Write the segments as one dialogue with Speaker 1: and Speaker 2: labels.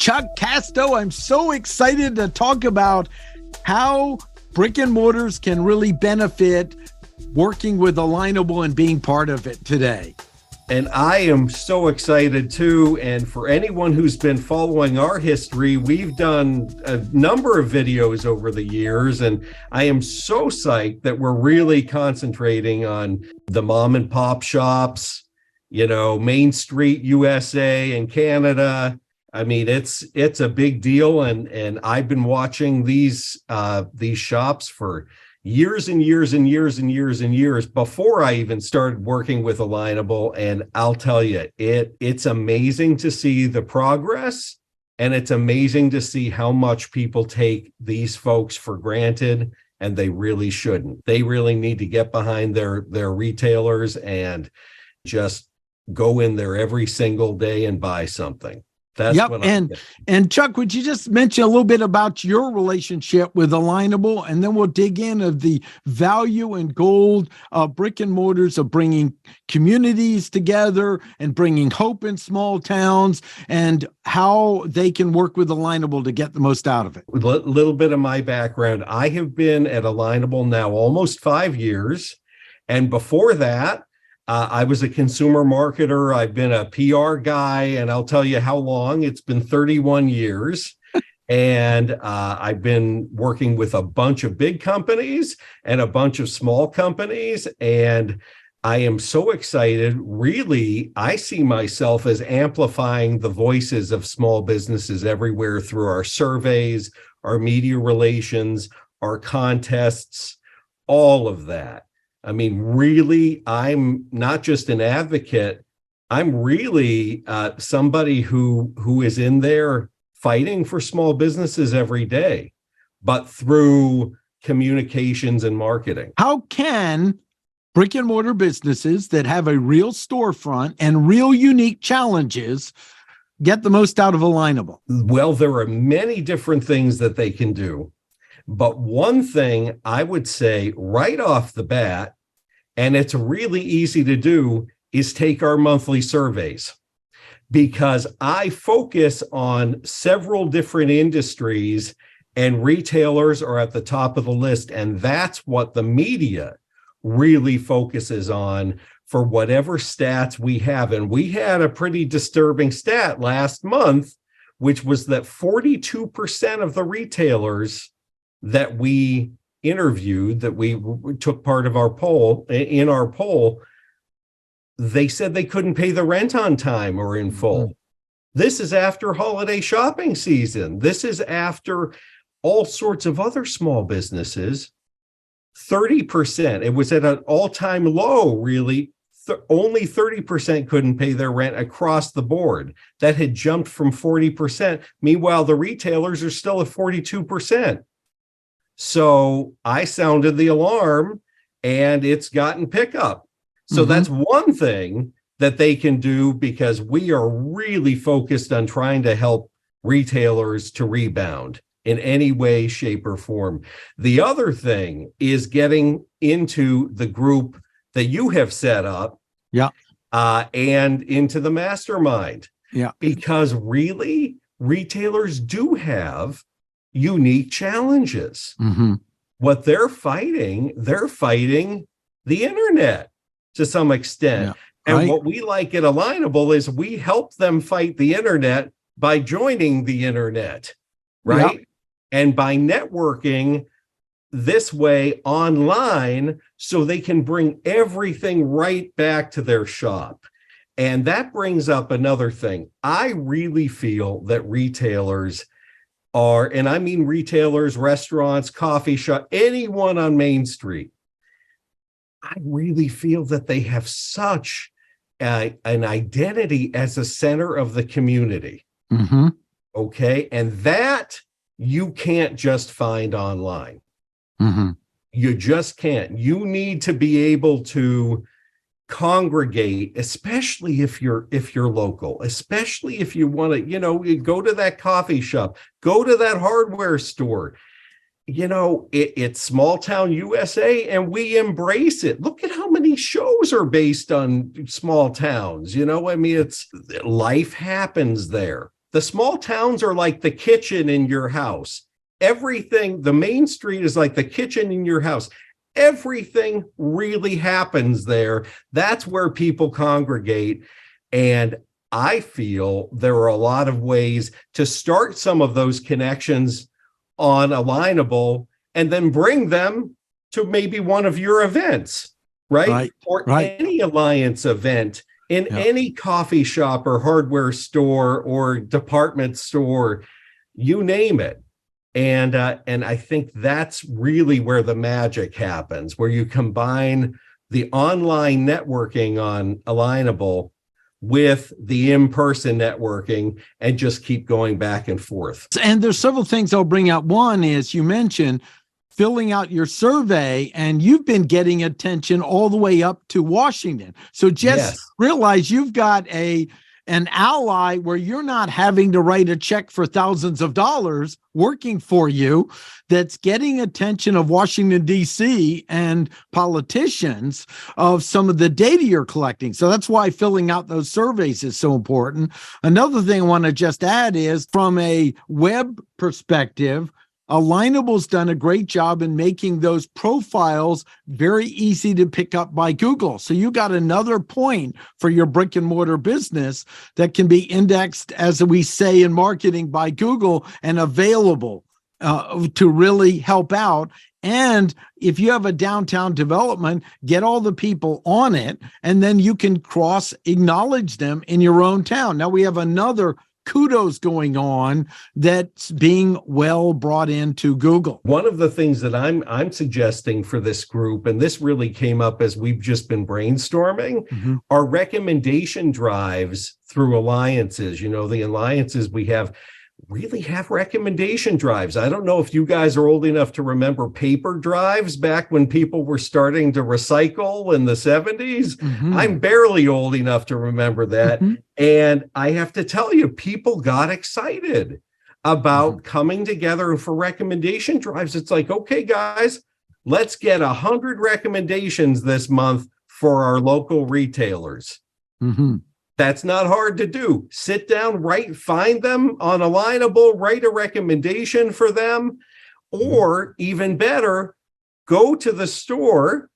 Speaker 1: Chuck Casto. I'm so excited to talk about how brick and mortars can really benefit working with Alignable and being part of it today.
Speaker 2: And I am so excited too. And for anyone who's been following our history, we've done a number of videos over the years. And I am so psyched that we're really concentrating on the mom and pop shops, Main Street, USA and Canada. I mean, it's a big deal. And I've been watching these shops for years and years and years and years and years before I even started working with Alignable. And I'll tell you, it's amazing to see the progress, and it's amazing to see how much people take these folks for granted, and they really shouldn't. They really need to get behind their retailers and just go in there every single day and buy something. That's
Speaker 1: yep. And Chuck, would you just mention a little bit about your relationship with Alignable, and then we'll dig in of the value and gold brick and mortars of bringing communities together and bringing hope in small towns, and how they can work with Alignable to get the most out of it.
Speaker 2: A little bit of my background. I have been at Alignable now almost 5 years. And before that, I was a consumer marketer. I've been a PR guy, and I'll tell you how long. It's been 31 years. And I've been working with a bunch of big companies and a bunch of small companies. And I am so excited. Really, I see myself as amplifying the voices of small businesses everywhere through our surveys, our media relations, our contests, all of that. I mean, really, I'm not just an advocate. I'm really somebody who is in there fighting for small businesses every day, but through communications and marketing.
Speaker 1: How can brick and mortar businesses that have a real storefront and real unique challenges get the most out of Alignable?
Speaker 2: Well, there are many different things that they can do. But one thing I would say right off the bat, and it's really easy to do, is take our monthly surveys, because I focus on several different industries, and retailers are at the top of the list. And that's what the media really focuses on for whatever stats we have. And we had a pretty disturbing stat last month, which was that 42% of the retailers that we interviewed, that we took part of our poll, they said they couldn't pay the rent on time or in full. This is after holiday shopping season. This is after all sorts of other small businesses. 30%, it was at an all-time low, really. Only 30% couldn't pay their rent across the board. That had jumped from 40%. Meanwhile, the retailers are still at 42%. So I sounded the alarm, and it's gotten pickup. So that's one thing that they can do, because we are really focused on trying to help retailers to rebound in any way, shape, or form. The other thing is getting into the group that you have set up, and into the mastermind. Because really, retailers do have unique challenges. What they're fighting the internet to some extent. And what we like at Alignable is we help them fight the internet by joining the internet, right? And by networking this way online, so they can bring everything right back to their shop. And that brings up another thing. I really feel that retailers are, and I mean retailers, restaurants, coffee shop, anyone on Main Street, I really feel that they have such an identity as a center of the community. Okay. And that you can't just find online. You just can't. You need to be able to congregate, especially if you're local, especially if you want to, go to that coffee shop, go to that hardware store. It's small town USA, and we embrace it. Look at how many shows are based on small towns. It's life happens there. The small towns are like the kitchen in your house. Everything, the main street is like the kitchen in your house. Everything really happens there. That's where people congregate. And I feel there are a lot of ways to start some of those connections on Alignable and then bring them to maybe one of your events, right? Or any Alliance event in any coffee shop or hardware store or department store, you name it. And I think that's really where the magic happens, where you combine the online networking on Alignable with the in-person networking and just keep going back and forth.
Speaker 1: And there's several things I'll bring out. One is you mentioned filling out your survey, and you've been getting attention all the way up to Washington. So just realize you've got an ally where you're not having to write a check for thousands of dollars working for you, that's getting attention of Washington, D.C. and politicians of some of the data you're collecting. So that's why filling out those surveys is so important. Another thing I want to just add is from a web perspective, Alignable's done a great job in making those profiles very easy to pick up by Google. So you got another point for your brick and mortar business that can be indexed, as we say in marketing, by Google and available to really help out. And if you have a downtown development, get all the people on it, and then you can cross-acknowledge them in your own town. Now we have another kudos going on that's being well brought into Google.
Speaker 2: One of the things that I'm suggesting for this group, and this really came up as we've just been brainstorming, are recommendation drives through alliances. You know, the alliances we have really have recommendation drives. I don't know if you guys are old enough to remember paper drives back when people were starting to recycle in the 70s. I'm barely old enough to remember that. And I have to tell you, people got excited about coming together for recommendation drives. It's like, okay, guys, let's get 100 recommendations this month for our local retailers. That's not hard to do. Sit down, find them on Alignable, write a recommendation for them, or even better, go to the store,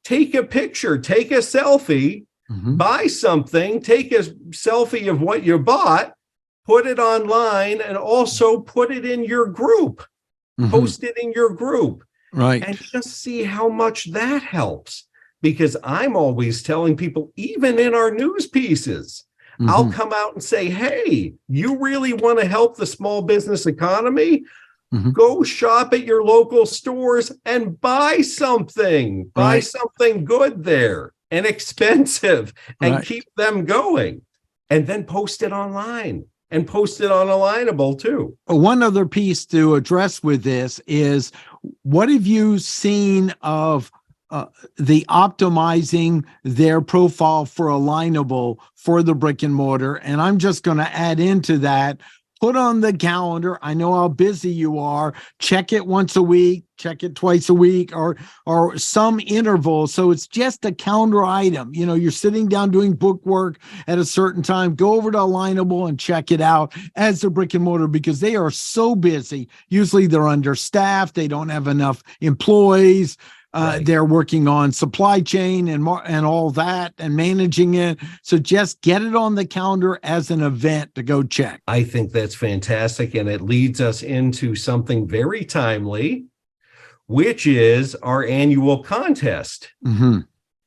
Speaker 2: take a picture, take a selfie, buy something, take a selfie of what you bought, put it online, and also put it in your group, post it in your group, and just see how much that helps. Because I'm always telling people, even in our news pieces, I'll come out and say, hey, you really want to help the small business economy? Go shop at your local stores and buy something. Buy something good there and expensive and keep them going. And then post it online and post it on Alignable too.
Speaker 1: One other piece to address with this is, what have you seen of the optimizing their profile for Alignable for the brick and mortar? And I'm just going to add into that, put on the calendar. I know how busy you are. Check it once a week, check it twice a week, or some interval. So it's just a calendar item. You know, you're sitting down doing book work at a certain time, go over to Alignable and check it out as a brick and mortar, because they are so busy. Usually they're understaffed. They don't have enough employees. They're working on supply chain and all that and managing it. So just get it on the calendar as an event to go check.
Speaker 2: I think that's fantastic. And it leads us into something very timely, which is our annual contest,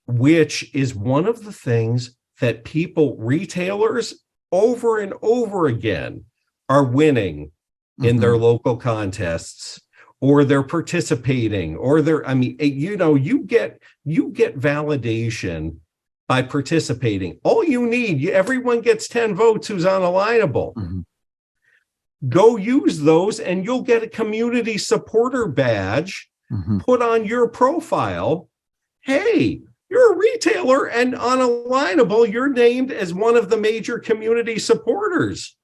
Speaker 2: which is one of the things that retailers over and over again are winning in their local contests. Or they're participating, or you get validation by participating. All you need, everyone gets 10 votes who's on Alignable. Go use those and you'll get a community supporter badge put on your profile. Hey, you're a retailer, and on Alignable, you're named as one of the major community supporters.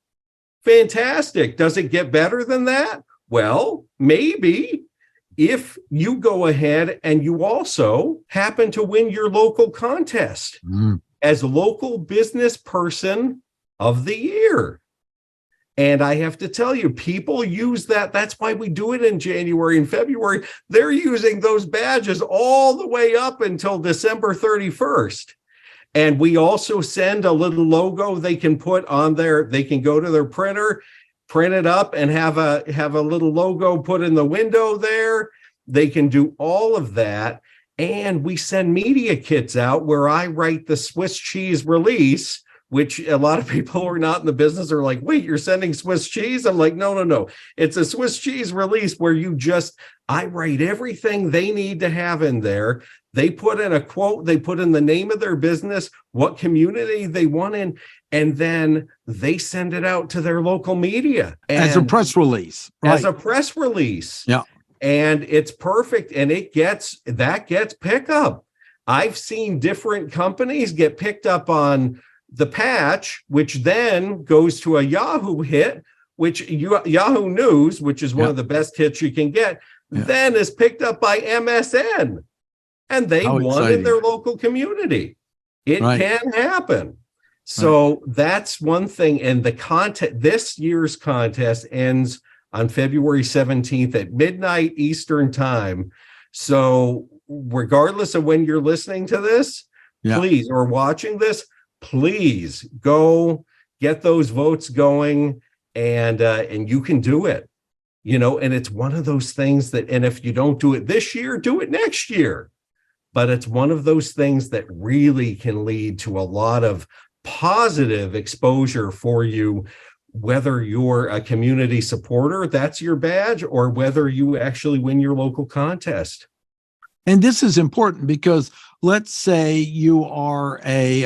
Speaker 2: Fantastic. Does it get better than that? Well, maybe if you go ahead and you also happen to win your local contest as local business person of the year. And I have to tell you, people use that. That's why we do it in January and February. They're using those badges all the way up until December 31st. And we also send a little logo they can put on they can go to their printer, print it up, and have a little logo put in the window there. They can do all of that. And we send media kits out where I write the Swiss cheese release, which a lot of people who are not in the business are like, wait, you're sending Swiss cheese? I'm like, no. It's a Swiss cheese release where I write everything they need to have in there. They put in a quote, they put in the name of their business, what community they want in, and then they send it out to their local media.
Speaker 1: As a press release. Right.
Speaker 2: As a press release.
Speaker 1: Yeah.
Speaker 2: And it's perfect. And that gets pickup. I've seen different companies get picked up on the patch, which then goes to a Yahoo hit, which Yahoo News, which is one of the best hits you can get, then is picked up by MSN, and they won in their local community. It can happen. So that's one thing. And this year's contest ends on February 17th at midnight Eastern time. So regardless of when you're listening to this, please, or watching this, please go get those votes going, and you can do it, and it's one of those things and if you don't do it this year, do it next year. But it's one of those things that really can lead to a lot of positive exposure for you, whether you're a community supporter, that's your badge, or whether you actually win your local contest.
Speaker 1: And this is important because let's say you are a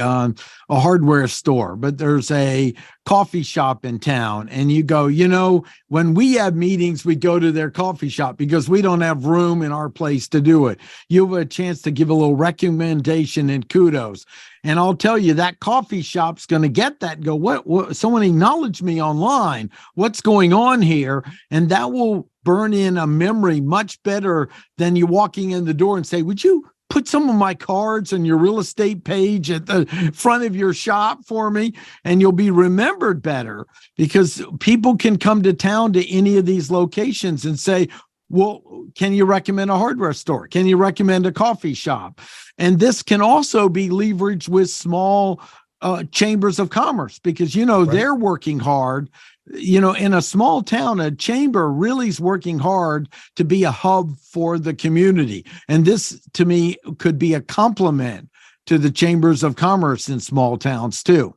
Speaker 1: hardware store, but there's a coffee shop in town, and you go, when we have meetings, we go to their coffee shop because we don't have room in our place to do it. You have a chance to give a little recommendation and kudos. And I'll tell you, that coffee shop's going to get that and go, what? Someone acknowledged me online. What's going on here? And that will burn in a memory much better than you walking in the door and say, would you put some of my cards on your real estate page at the front of your shop for me? And you'll be remembered better, because people can come to town to any of these locations and say, well, can you recommend a hardware store? Can you recommend a coffee shop? And this can also be leveraged with small chambers of commerce, because, they're working hard. In a small town, a chamber really is working hard to be a hub for the community. And this, to me, could be a complement to the chambers of commerce in small towns too.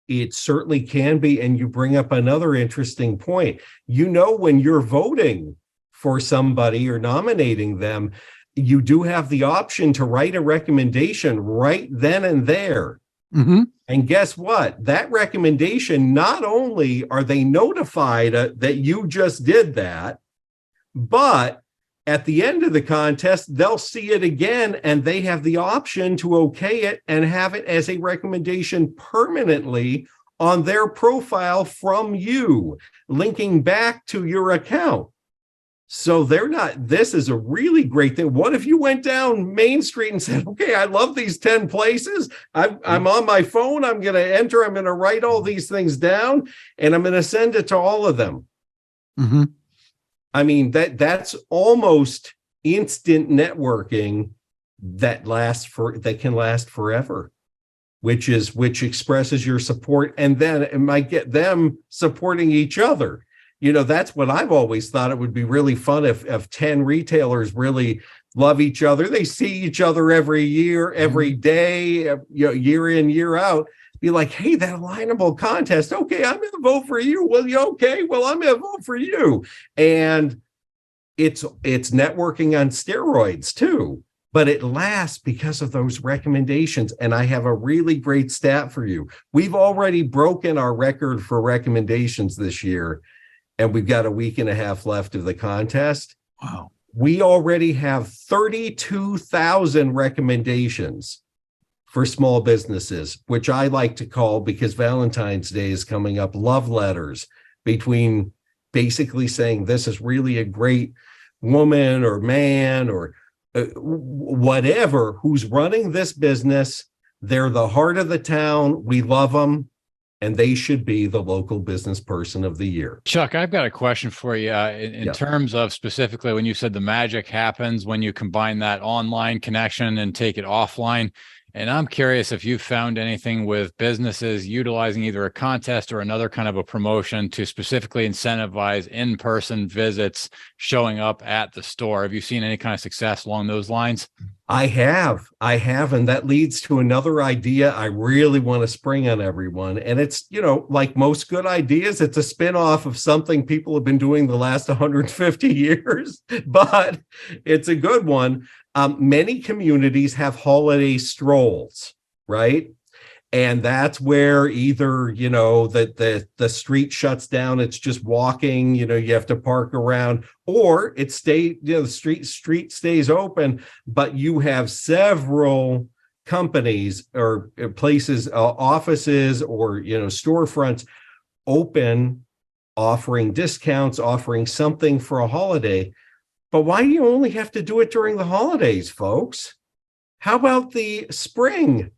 Speaker 2: It certainly can be. And you bring up another interesting point. When you're voting for somebody or nominating them, you do have the option to write a recommendation right then and there. Mm-hmm. And guess what? That recommendation, not only are they notified that you just did that, but at the end of the contest, they'll see it again, and they have the option to okay it and have it as a recommendation permanently on their profile from you, linking back to your account. So this is a really great thing. What if you went down Main Street and said, okay, I love these 10 places. I'm on my phone. I'm going to write all these things down, and I'm going to send it to all of them. Mm-hmm. I mean, that's almost instant networking that can last forever, which expresses your support. And then it might get them supporting each other. That's what I've always thought. It would be really fun if 10 retailers really love each other. They see each other every year, every day, year in, year out. Be like, hey, that Alignable contest. Okay, I'm going to vote for you. Well, you okay? Well, I'm going to vote for you. And it's networking on steroids too. But it lasts because of those recommendations. And I have a really great stat for you. We've already broken our record for recommendations this year. And we've got a week and a half left of the contest.
Speaker 1: Wow.
Speaker 2: We already have 32,000 recommendations for small businesses, which I like to call, because Valentine's Day is coming up, love letters, between basically saying this is really a great woman or man or whatever who's running this business. They're the heart of the town. We love them. and they should be the local business person of the year.
Speaker 3: Chuck, I've got a question for you in terms of specifically when you said the magic happens when you combine that online connection and take it offline. And I'm curious if you've found anything with businesses utilizing either a contest or another kind of a promotion to specifically incentivize in-person visits showing up at the store. Have you seen any kind of success along those lines?
Speaker 2: I have. And that leads to another idea I really want to spring on everyone. And it's, like most good ideas, it's a spinoff of something people have been doing the last 150 years, but it's a good one. Many communities have holiday strolls, right? And that's where either, the street shuts down, it's just walking, you have to park around, or the street stays open, but you have several companies or places, offices or, storefronts open, offering discounts, offering something for a holiday. But why do you only have to do it during the holidays, folks? How about the spring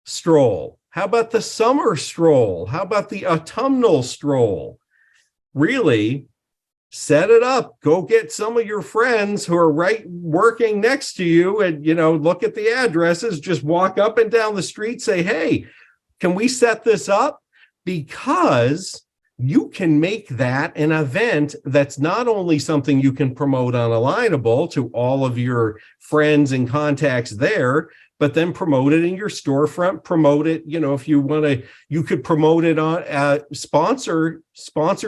Speaker 2: stroll? How about the summer stroll? How about the autumnal stroll? Really set it up. Go get some of your friends who are working next to you and, look at the addresses, just walk up and down the street, say, hey, can we set this up? Because you can make that an event that's not only something you can promote on Alignable to all of your friends and contacts there, but then promote it in your storefront, promote it, if you want to, you could promote it on, sponsor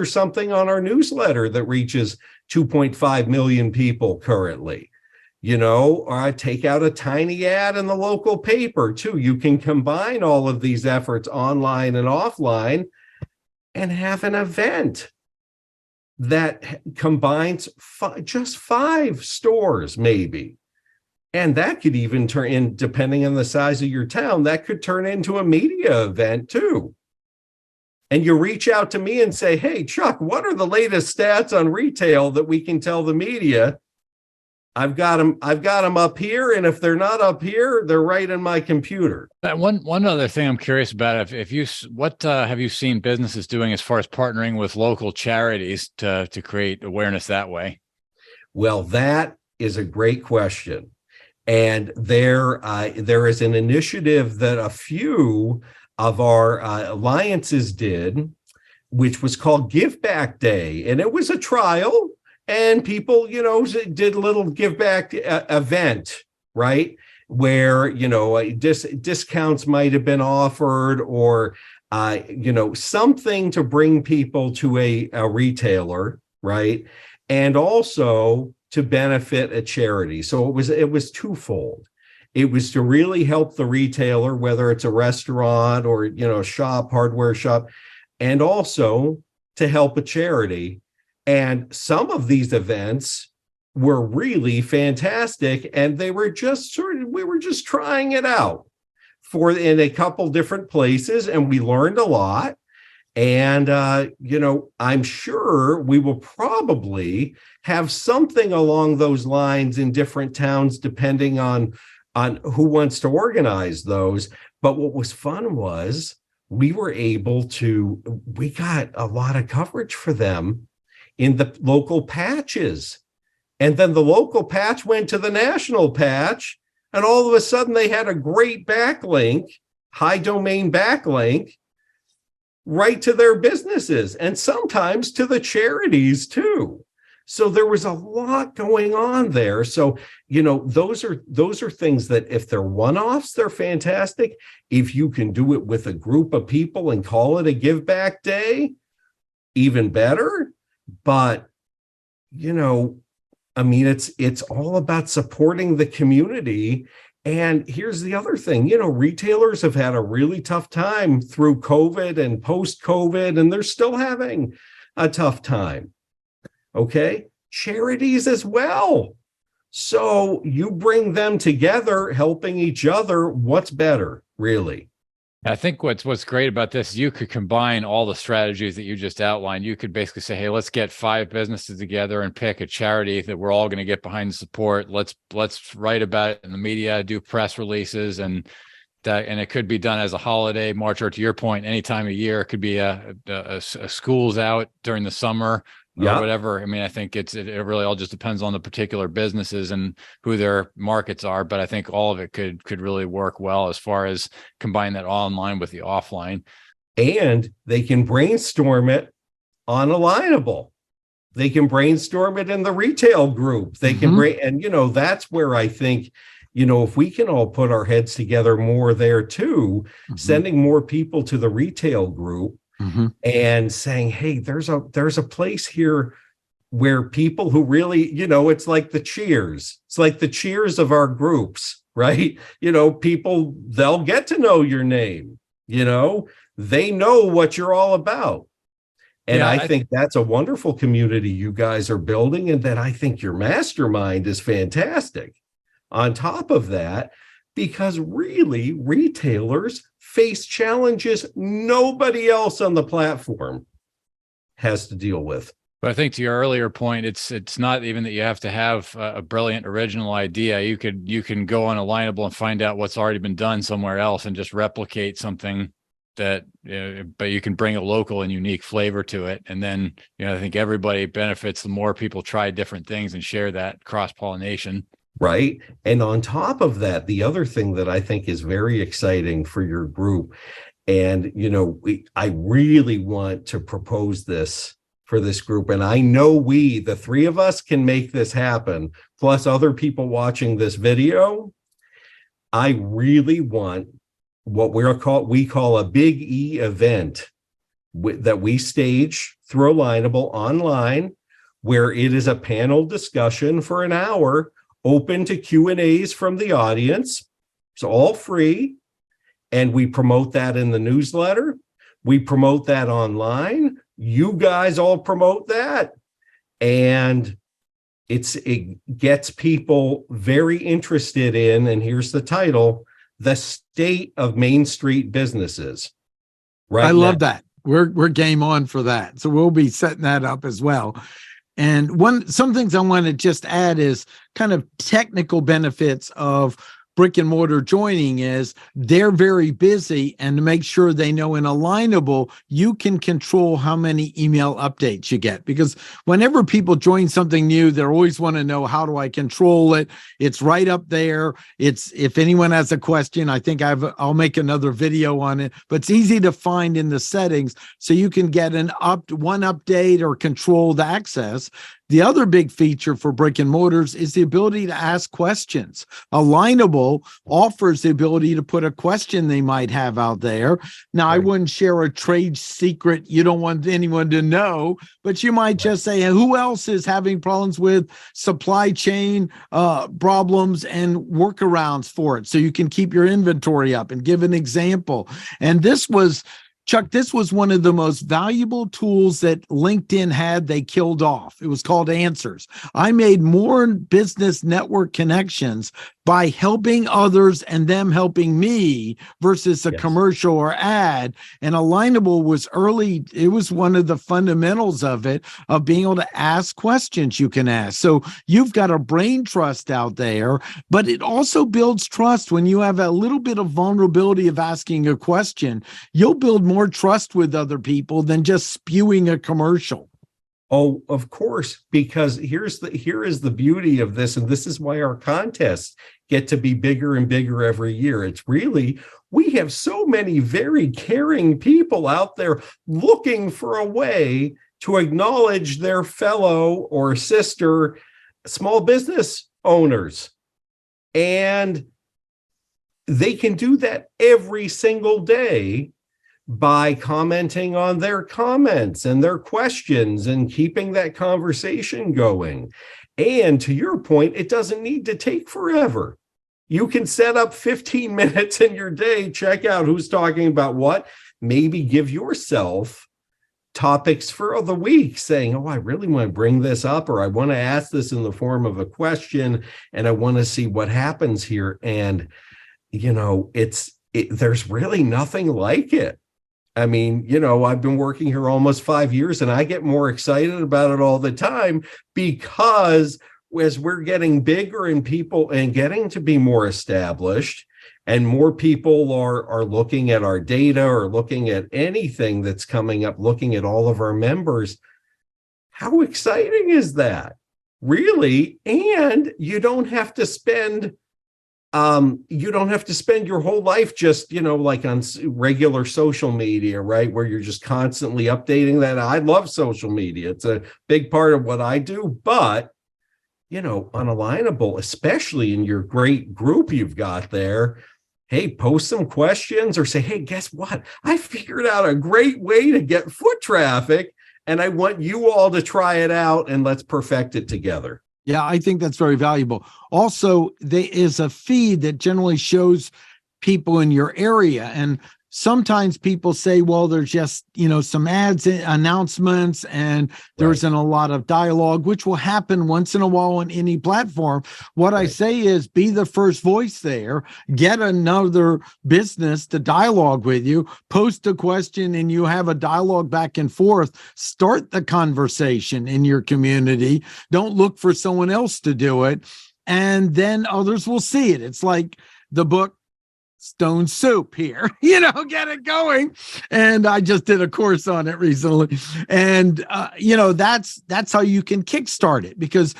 Speaker 2: something on our newsletter that reaches 2.5 million people currently, or take out a tiny ad in the local paper too. You can combine all of these efforts online and offline and have an event that combines just 5 stores maybe. And that could even turn in, depending on the size of your town, that could turn into a media event too. And you reach out to me and say, hey, Chuck, what are the latest stats on retail that we can tell the media? I've got them up here. And if they're not up here, they're right in my computer.
Speaker 3: One other thing I'm curious about, what have you seen businesses doing as far as partnering with local charities to create awareness that way?
Speaker 2: Well, that is a great question. And there is an initiative that a few of our alliances did, which was called Give Back Day. And it was a trial. And people, did a little give back event, right? Where, discounts might have been offered or, something to bring people to a retailer, right? And also to benefit a charity. So it was twofold. It was to really help the retailer, whether it's a restaurant or, a shop, hardware shop, and also to help a charity. And some of these events were really fantastic, and we were just trying it out in a couple different places, and we learned a lot. And, I'm sure we will probably have something along those lines in different towns, depending on who wants to organize those. But what was fun was we got a lot of coverage for them in the local patches. And then the local patch went to the national patch, and all of a sudden they had a great backlink, high domain backlink, right to their businesses, and sometimes to the charities too. So there was a lot going on there. So, those are things that if they're one-offs, they're fantastic. If you can do it with a group of people and call it a give back day, even better. But, it's all about supporting the community. And here's the other thing, retailers have had a really tough time through COVID and post-COVID, and they're still having a tough time. Okay. Charities as well. So you bring them together, helping each other. What's better, really?
Speaker 3: I think what's great about this is you could combine all the strategies that you just outlined. You could basically say, hey, let's get 5 businesses together and pick a charity that we're all going to get behind and support. Let's write about it in the media, do press releases, and and it could be done as a holiday, March, or to your point, any time of year. It could be a school's out during the summer or whatever. I mean, I think it really all just depends on the particular businesses and who their markets are. But I think all of it could really work well as far as combine that online with the offline.
Speaker 2: And they can brainstorm it on Alignable. They can brainstorm it in the retail group. They can and that's where I think, if we can all put our heads together more there too, sending more people to the retail group and saying, hey, there's a place here where people who really, it's like the cheers. It's like the cheers of our groups, right? People, they'll get to know your name, they know what you're all about. And I think that's a wonderful community you guys are building, and that I think your mastermind is fantastic. On top of that, because really retailers face challenges nobody else on the platform has to deal with.
Speaker 3: But I think to your earlier point, it's not even that you have to have a brilliant original idea. You can go on Alignable and find out what's already been done somewhere else and just replicate something that, but you can bring a local and unique flavor to it. And then, I think everybody benefits the more people try different things and share that cross-pollination.
Speaker 2: Right. And on top of that, the other thing that I think is very exciting for your group, and, I really want to propose this for this group. And I know the three of us can make this happen, plus other people watching this video. I really want what we call a Big E event that we stage through Alignable online, where it is a panel discussion for an hour, open to Q&As from the audience. It's all free. And we promote that in the newsletter. We promote that online. You guys all promote that. And it gets people very interested in, and here's the title, the state of Main Street businesses. Right.
Speaker 1: I love that. We're game on for that. So we'll be setting that up as well. And some things I want to just add is kind of technical benefits of Brick and Mortar joining is they're very busy, and to make sure they know in Alignable, you can control how many email updates you get, because whenever people join something new, they always want to know, how do I control it? It's right up there. If anyone has a question, I think I'll make another video on it, but it's easy to find in the settings, so you can get one update or control the access. The other big feature for Brick and Mortars is the ability to ask questions. Alignable offers the ability to put a question they might have out there. Now, I wouldn't share a trade secret you don't want anyone to know, but you might just say, who else is having problems with supply chain problems and workarounds for it, so you can keep your inventory up and give an example. And Chuck, this was one of the most valuable tools that LinkedIn had. They killed off. It was called Answers. I made more business network connections by helping others and them helping me versus a commercial or ad. And Alignable was early. It was one of the fundamentals of it, of being able to ask questions you can ask. So you've got a brain trust out there, but it also builds trust when you have a little bit of vulnerability of asking a question. You'll build more trust with other people than just spewing a commercial.
Speaker 2: Oh, of course, because here is the beauty of this, and this is why our contests get to be bigger and bigger every year. It's really, we have so many very caring people out there looking for a way to acknowledge their fellow or sister small business owners. And they can do that every single day by commenting on their comments and their questions and keeping that conversation going. And to your point, it doesn't need to take forever. You can set up 15 minutes in your day, check out who's talking about what, maybe give yourself topics for the week saying, I really want to bring this up, or I want to ask this in the form of a question, and I want to see what happens here. And, there's really nothing like it. I mean, I've been working here almost 5 years, and I get more excited about it all the time, because as we're getting bigger and people and getting to be more established, and more people are looking at our data or looking at anything that's coming up, looking at all of our members. How exciting is that? Really? And you don't have to spend your whole life just, like on regular social media, right? Where you're just constantly updating that. I love social media. It's a big part of what I do, but on Alignable, especially in your great group you've got there, hey, post some questions or say, hey, guess what? I figured out a great way to get foot traffic, and I want you all to try it out, and let's perfect it together.
Speaker 1: Yeah, I think that's very valuable. Also, there is a feed that generally shows people in your area. And sometimes people say, well, there's just, some ads, announcements, and there isn't a lot of dialogue, which will happen once in a while on any platform. What I say is be the first voice there, get another business to dialogue with you, post a question, and you have a dialogue back and forth. Start the conversation in your community. Don't look for someone else to do it. And then others will see it. It's like the book Stone Soup here, get it going. And I just did a course on it recently. And, that's how you can kickstart it, because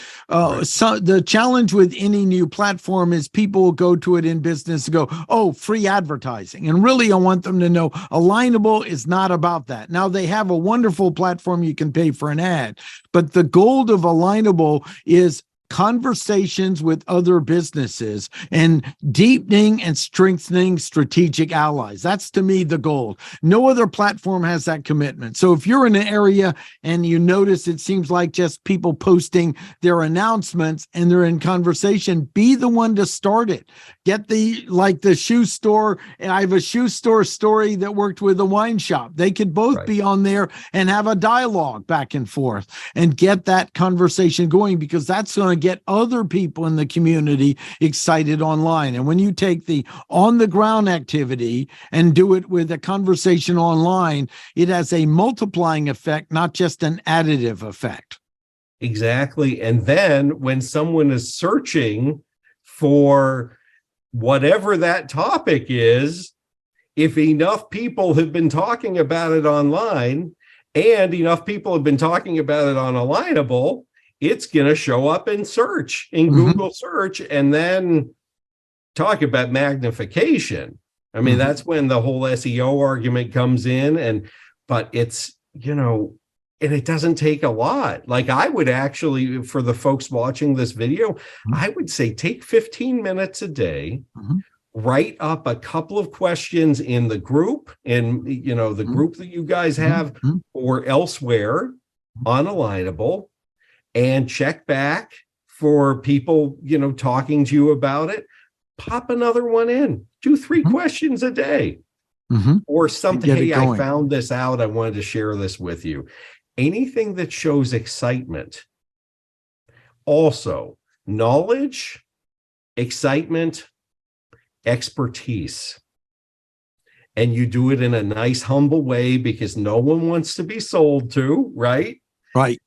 Speaker 1: so the challenge with any new platform is people will go to it in business and go, oh, free advertising. And really, I want them to know Alignable is not about that. Now, they have a wonderful platform you can pay for an ad, but the goal of Alignable is conversations with other businesses and deepening and strengthening strategic allies. That's, to me, the goal. No other platform has that commitment. So if you're in an area and you notice it seems like just people posting their announcements and they're in conversation, be the one to start it. Get the shoe store. And I have a shoe store story that worked with a wine shop. They could both be on there and have a dialogue back and forth and get that conversation going, because that's going to get other people in the community excited online. And when you take the on the ground activity and do it with a conversation online, it has a multiplying effect, not just an additive effect.
Speaker 2: Exactly. And then when someone is searching for whatever that topic is, if enough people have been talking about it online and enough people have been talking about it on Alignable, it's going to show up in search, in Google search, and then talk about magnification. I mean, that's when the whole SEO argument comes in, but it's, and it doesn't take a lot. Like, I would actually, for the folks watching this video, I would say take 15 minutes a day, write up a couple of questions in the group, and, the group that you guys have or elsewhere on Alignable, and check back for people, talking to you about it. Pop another one in, 2-3 questions a day, or something. Hey, I found this out. I wanted to share this with you. Anything that shows excitement. Also, knowledge, excitement, expertise. And you do it in a nice, humble way, because no one wants to be sold to, right?
Speaker 1: Right.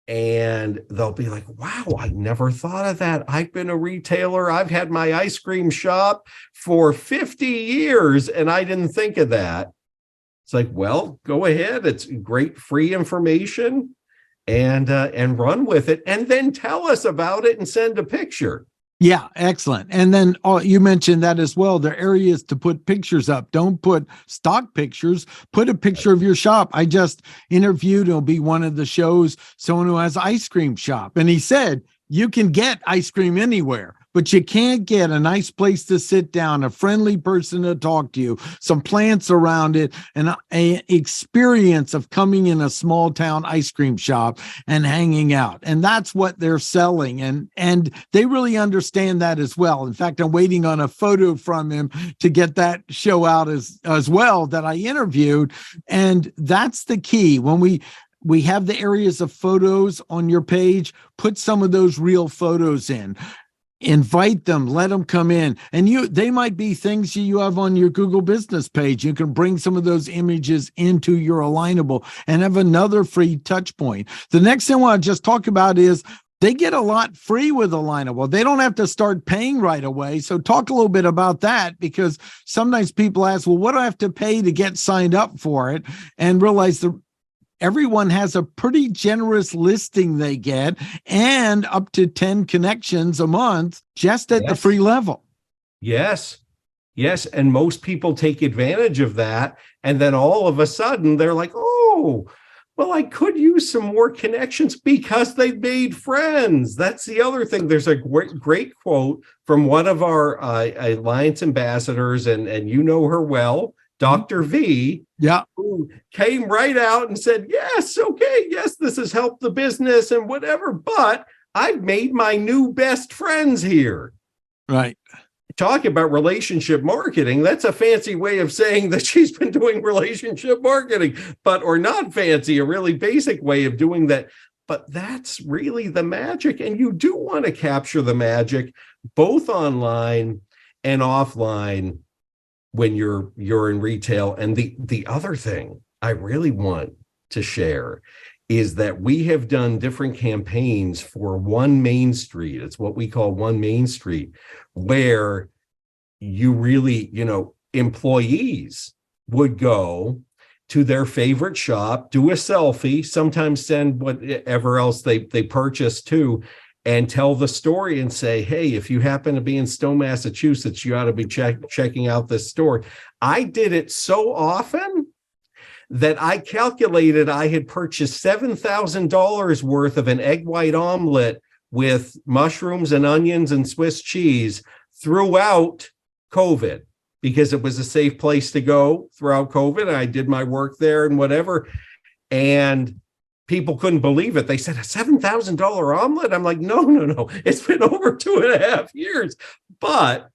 Speaker 2: And they'll be like, wow, I never thought of that. I've been a retailer. I've had my ice cream shop for 50 years, and I didn't think of that. It's like, well, go ahead. It's great free information, and run with it. And then tell us about it and send a picture.
Speaker 1: Yeah, excellent. And then you mentioned that as well. There are areas to put pictures up. Don't put stock pictures. Put a picture of your shop. I just interviewed, it'll be one of the shows, someone who has an ice cream shop. And he said, you can get ice cream anywhere, but you can't get a nice place to sit down, a friendly person to talk to you, some plants around it, and an experience of coming in a small town ice cream shop and hanging out. And that's what they're selling. And they really understand that as well. In fact, I'm waiting on a photo from him to get that show out as well that I interviewed. And that's the key. When we have the areas of photos on your page, put some of those real photos in. Invite them, let them come in. And they might be things you have on your Google business page. You can bring some of those images into your Alignable and have another free touch point. The next thing I want to just talk about is they get a lot free with Alignable. They don't have to start paying right away. So talk a little bit about that, because sometimes people ask, well, what do I have to pay to get signed up for it? And realize that everyone has a pretty generous listing they get, and up to 10 connections a month just at the free level.
Speaker 2: Yes. Yes. And most people take advantage of that. And then all of a sudden they're like, oh, well, I could use some more connections because they made friends. That's the other thing. There's a great quote from one of our Alliance ambassadors, and you know her well, Dr. V, who came right out and said, yes, okay, yes, this has helped the business and whatever, but I've made my new best friends here.
Speaker 1: Right.
Speaker 2: Talk about relationship marketing. That's a fancy way of saying that she's been doing relationship marketing, or not fancy, a really basic way of doing that. But that's really the magic. And you do want to capture the magic both online and offline when you're in retail. And the other thing I really want to share is that we have done different campaigns for One Main Street. It's what we call One Main Street, where you really, employees would go to their favorite shop, do a selfie, sometimes send whatever else they purchased too, and tell the story and say, hey, if you happen to be in Stowe, Massachusetts, you ought to be checking out this store. I did it so often that I calculated I had purchased $7,000 worth of an egg white omelet with mushrooms and onions and Swiss cheese throughout COVID, because it was a safe place to go throughout COVID. And I did my work there and whatever. And people couldn't believe it. They said, a $7,000 omelet? I'm like, no. It's been over 2.5 years. But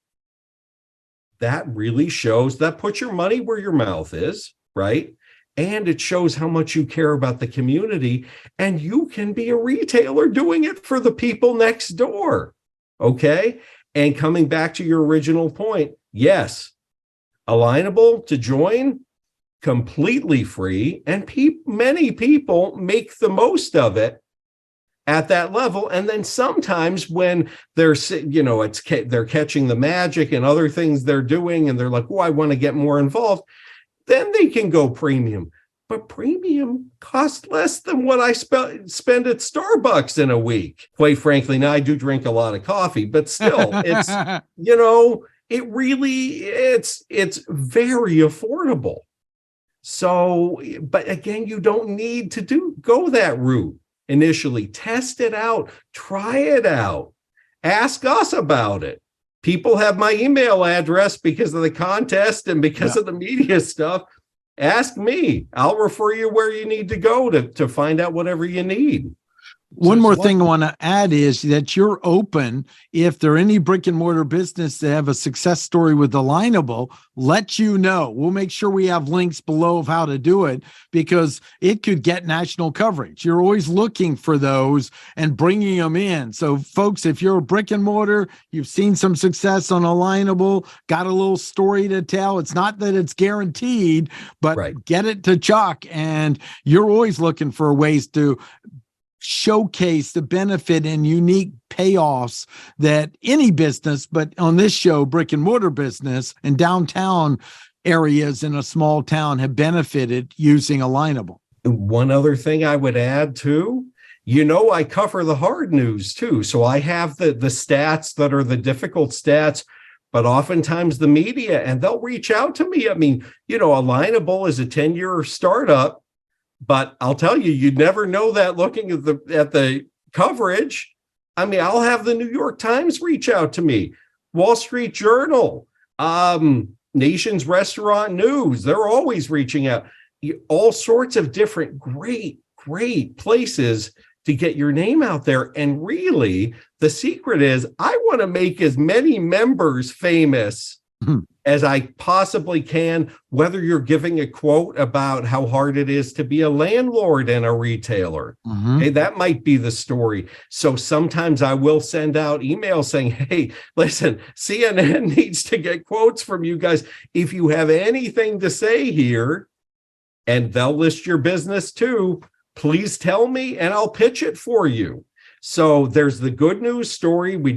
Speaker 2: that really shows, that puts your money where your mouth is, right? And it shows how much you care about the community, and you can be a retailer doing it for the people next door. Okay. And coming back to your original point, yes, Alignable to join, completely free. And many people make the most of it at that level. And then sometimes when they're, they're catching the magic and other things they're doing, and they're like, oh, I want to get more involved, then they can go premium. But premium costs less than what I spend at Starbucks in a week. Quite frankly, now I do drink a lot of coffee, but still, it's, it really, it's very affordable. So, but again, you don't need to go that route initially. Test it out, try it out, ask us about it. People have my email address because of the contest and because of the media stuff. Ask me. I'll refer you where you need to go to find out whatever you need.
Speaker 1: One more thing I want to add is that you're open. If there are any brick and mortar business that have a success story with Alignable, let you know. We'll make sure we have links below of how to do it, because it could get national coverage. You're always looking for those and bringing them in. So folks, if you're a brick and mortar, you've seen some success on Alignable, got a little story to tell. It's not that it's guaranteed, but get it to Chuck. And you're always looking for ways to showcase the benefit and unique payoffs that any business, but on this show, brick and mortar business and downtown areas in a small town have benefited using Alignable.
Speaker 2: One other thing I would add too, I cover the hard news too. So I have the stats that are the difficult stats, but oftentimes the media, and they'll reach out to me. I mean, Alignable is a 10-year startup. But I'll tell you, you'd never know that looking at the coverage. I mean, I'll have the New York Times reach out to me, Wall Street Journal, Nation's Restaurant News. They're always reaching out. All sorts of different great places to get your name out there. And really, the secret is I want to make as many members famous as I possibly can, whether you're giving a quote about how hard it is to be a landlord and a retailer. Okay, that might be the story. So sometimes I will send out emails saying, hey, listen, CNN needs to get quotes from you guys. If you have anything to say here, and they'll list your business too, please tell me and I'll pitch it for you. So there's the good news story. We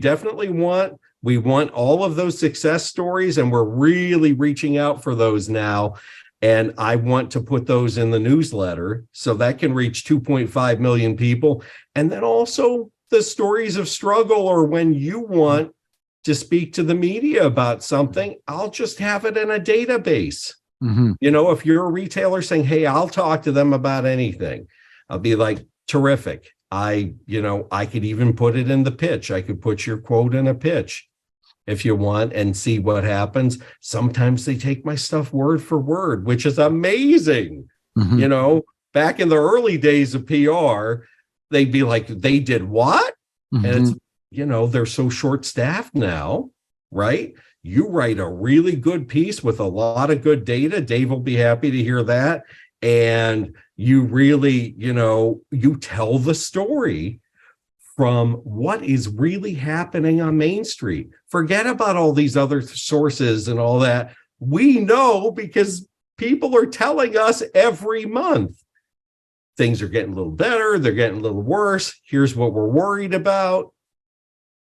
Speaker 2: want all of those success stories, and we're really reaching out for those now. And I want to put those in the newsletter so that can reach 2.5 million people. And then also the stories of struggle, or when you want to speak to the media about something, I'll just have it in a database.
Speaker 1: Mm-hmm.
Speaker 2: If you're a retailer saying, hey, I'll talk to them about anything, I'll be like, terrific. I could even put it in the pitch. I could put your quote in a pitch if you want and see what happens. Sometimes they take my stuff word for word, which is amazing.
Speaker 1: Mm-hmm.
Speaker 2: Back in the early days of PR, they'd be like, they did what?
Speaker 1: Mm-hmm.
Speaker 2: And it's, they're so short-staffed now, right? You write a really good piece with a lot of good data. Dave will be happy to hear that. And you really, you tell the story from what is really happening on Main Street. Forget about all these other sources and all that. We know because people are telling us every month. Things are getting a little better. They're getting a little worse. Here's what we're worried about.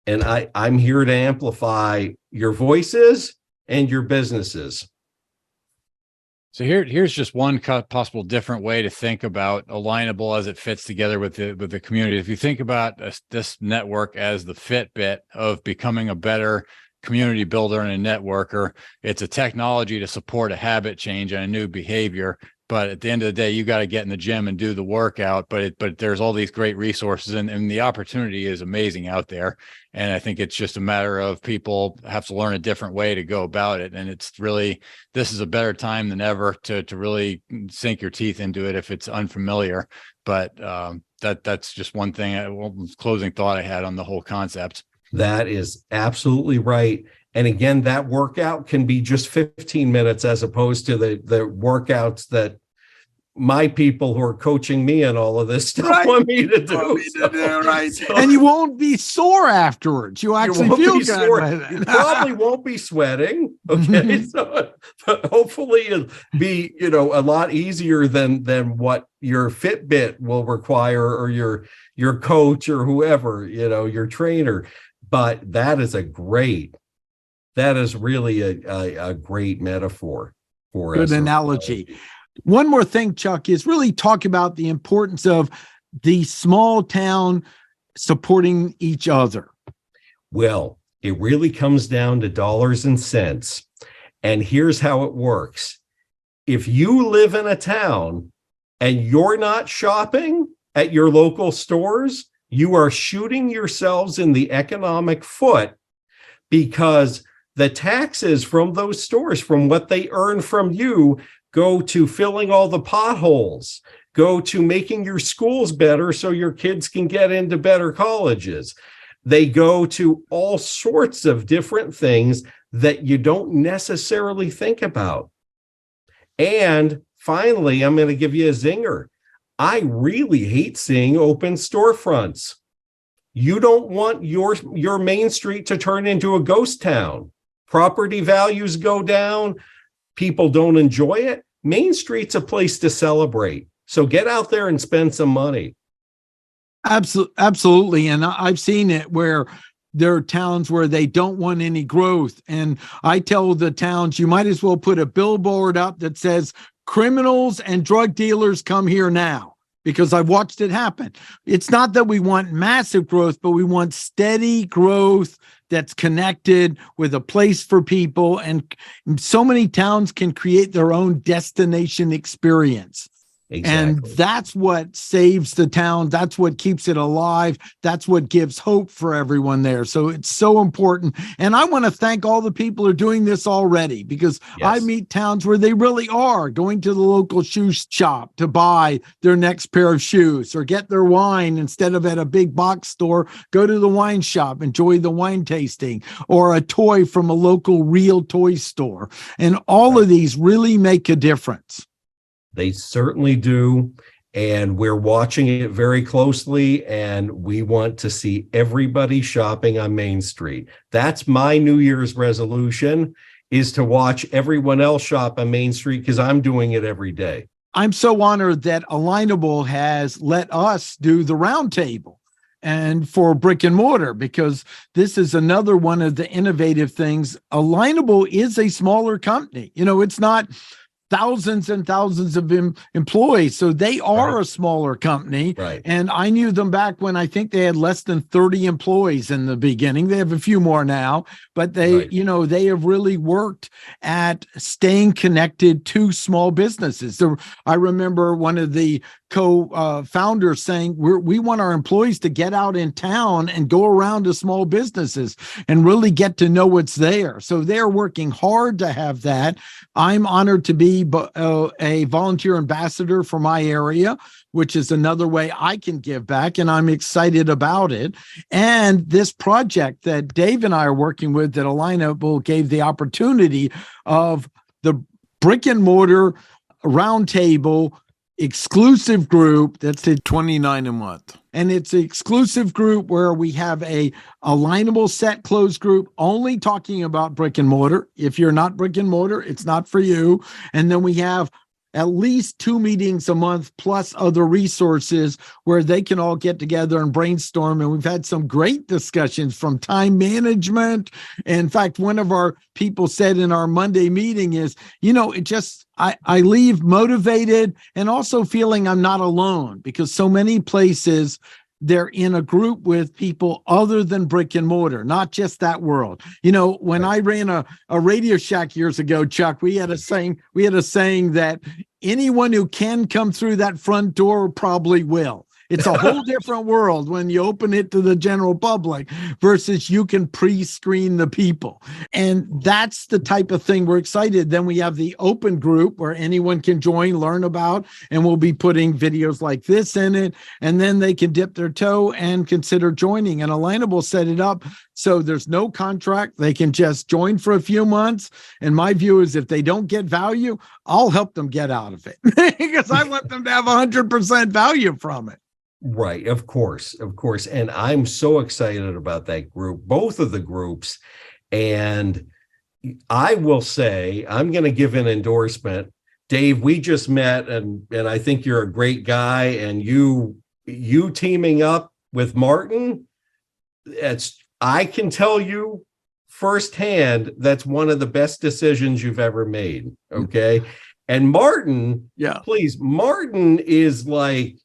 Speaker 2: And I'm here to amplify your voices and your businesses.
Speaker 3: So here's just one possible different way to think about Alignable as it fits together with the community. If you think about this network as the Fitbit of becoming a better community builder and a networker, it's a technology to support a habit change and a new behavior. But at the end of the day, you got to get in the gym and do the workout. But there's all these great resources, and the opportunity is amazing out there. And I think it's just a matter of people have to learn a different way to go about it. And it's really, this is a better time than ever to really sink your teeth into it if it's unfamiliar. But that's just one thing, closing thought I had on the whole concept.
Speaker 2: That is absolutely right. And again, that workout can be just 15 minutes as opposed to the workouts that my people who are coaching me and all of this stuff want me to do.
Speaker 1: Right. And you won't be sore afterwards. You actually feel good.
Speaker 2: You probably won't be sweating. Okay. So but hopefully it'll be, a lot easier than what your Fitbit will require, or your coach or whoever, your trainer. But that is really a great metaphor for us.
Speaker 1: Good analogy. One more thing, Chuck, is really talk about the importance of the small town supporting each other.
Speaker 2: Well, it really comes down to dollars and cents. And here's how it works. If you live in a town and you're not shopping at your local stores, you are shooting yourselves in the economic foot, because the taxes from those stores, from what they earn from you, go to filling all the potholes, go to making your schools better so your kids can get into better colleges. They go to all sorts of different things that you don't necessarily think about. And finally, I'm going to give you a zinger. I really hate seeing open storefronts. You don't want your Main Street to turn into a ghost town. Property values go down. People don't enjoy it. Main Street's a place to celebrate. So get out there and spend some money.
Speaker 1: Absolutely. And I've seen it where there are towns where they don't want any growth. And I tell the towns, you might as well put a billboard up that says, criminals and drug dealers come here now, because I've watched it happen. It's not that we want massive growth, but we want steady growth that's connected with a place for people. And so many towns can create their own destination experience. Exactly. And that's what saves the town. That's what keeps it alive. That's what gives hope for everyone there. So it's so important. And I want to thank all the people who are doing this already, because I meet towns where they really are going to the local shoe shop to buy their next pair of shoes, or get their wine instead of at a big box store, go to the wine shop, enjoy the wine tasting, or a toy from a local real toy store. And all of these really make a difference.
Speaker 2: They certainly do. And we're watching it very closely, and we want to see everybody shopping on Main Street. That's my New Year's resolution, is to watch everyone else shop on Main Street, because I'm doing it every day.
Speaker 1: I'm so honored that Alignable has let us do the roundtable. and for brick and mortar, because this is another one of the innovative things. Alignable is a smaller company. It's not thousands and thousands of employees. So they are a smaller company.
Speaker 2: Right.
Speaker 1: And I knew them back when I think they had less than 30 employees in the beginning. They have a few more now, but they have really worked at staying connected to small businesses. So I remember one of the co-founders saying, we want our employees to get out in town and go around to small businesses and really get to know what's there. So they're working hard to have that. I'm honored to be a volunteer ambassador for my area, which is another way I can give back, and I'm excited about it. And this project that Dave and I are working with, that Alignable gave the opportunity of the Brick and Mortar Roundtable exclusive group. That's at $29 a month. And it's an exclusive group where we have a Alignable set closed group only talking about brick and mortar. If you're not brick and mortar, it's not for you. And then we have at least 2 meetings a month plus other resources where they can all get together and brainstorm. And we've had some great discussions from time management. In fact, one of our people said in our Monday meeting is, I leave motivated and also feeling I'm not alone, because so many places they're in a group with people other than brick and mortar, not just that world. When I ran a Radio Shack years ago, Chuck, we had a saying that anyone who can come through that front door probably will. It's a whole different world when you open it to the general public versus you can pre-screen the people. And that's the type of thing we're excited. Then we have the open group where anyone can join, learn about, and we'll be putting videos like this in it. And then they can dip their toe and consider joining. And Alignable set it up so there's no contract. They can just join for a few months. And my view is if they don't get value, I'll help them get out of it because I want them to have 100% value from it.
Speaker 2: Right. Of course. And I'm so excited about that group, both of the groups. And I will say, I'm going to give an endorsement. Dave, we just met and I think you're a great guy, and you teaming up with Martin, I can tell you firsthand, that's one of the best decisions you've ever made. Okay. And Martin, please, Martin is like,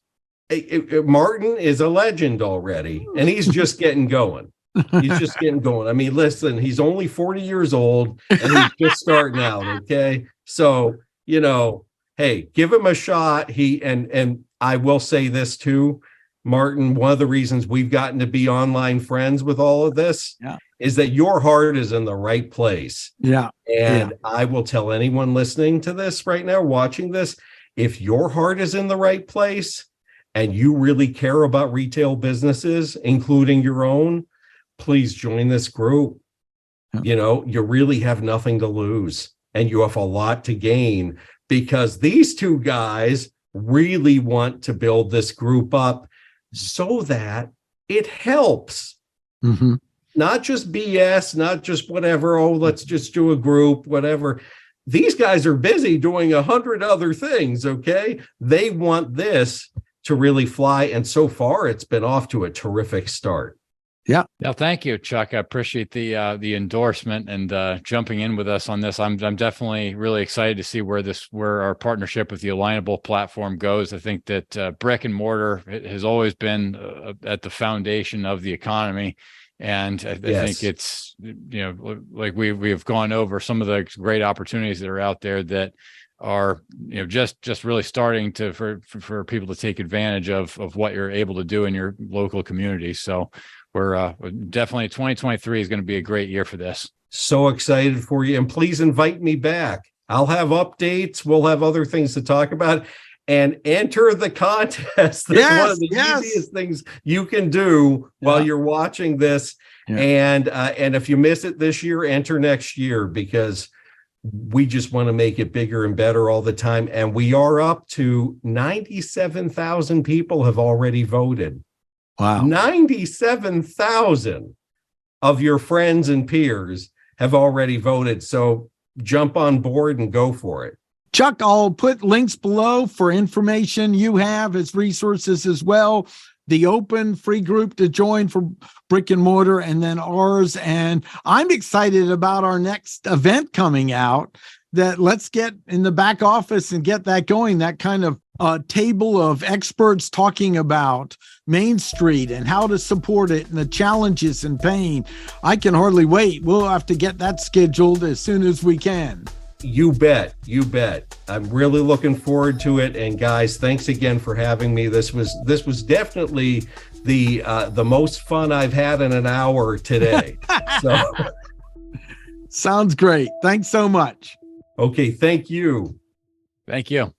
Speaker 2: Martin is a legend already, and he's just getting going. I mean, listen, he's only 40 years old and he's just starting out. Okay. So, hey, give him a shot. And I will say this too, Martin, one of the reasons we've gotten to be online friends with all of this is that your heart is in the right place. Yeah. And I will tell anyone listening to this right now, watching this, if your heart is in the right place, and you really care about retail businesses, including your own, please join this group. You really have nothing to lose and you have a lot to gain, because these two guys really want to build this group up so that it helps. Mm-hmm. Not just BS, not just whatever, let's just do a group, whatever. These guys are busy doing 100 other things, okay? They want this to really fly, and so far it's been off to a terrific start.
Speaker 3: Yeah. Thank you, Chuck. I appreciate the endorsement and jumping in with us on this. I'm definitely really excited to see where our partnership with the Alignable platform goes. I think that brick and mortar has always been at the foundation of the economy, and I think it's like we have gone over some of the great opportunities that are out there that are just really starting to for people to take advantage of what you're able to do in your local community. So we're definitely 2023 is going to be a great year for this.
Speaker 2: So excited for you, and please invite me back. I'll have updates. We'll have other things to talk about, and enter the contest. That's one of the easiest things you can do while you're watching this. And if you miss it this year, enter next year, because we just want to make it bigger and better all the time. And we are up to 97,000 people have already voted. Wow. 97,000 of your friends and peers have already voted. So jump on board and go for it.
Speaker 1: Chuck, I'll put links below for information you have as resources as well. the open free group to join for Brick and Mortar, and then ours. And I'm excited about our next event coming out, that let's get in the back office and get that going, that kind of table of experts talking about Main Street and how to support it and the challenges and pain. I can hardly wait. We'll have to get that scheduled as soon as we can.
Speaker 2: You bet. You bet. I'm really looking forward to it. And guys, thanks again for having me. This was definitely the most fun I've had in an hour today. So
Speaker 1: sounds great. Thanks so much.
Speaker 2: Okay. Thank you.
Speaker 3: Thank you.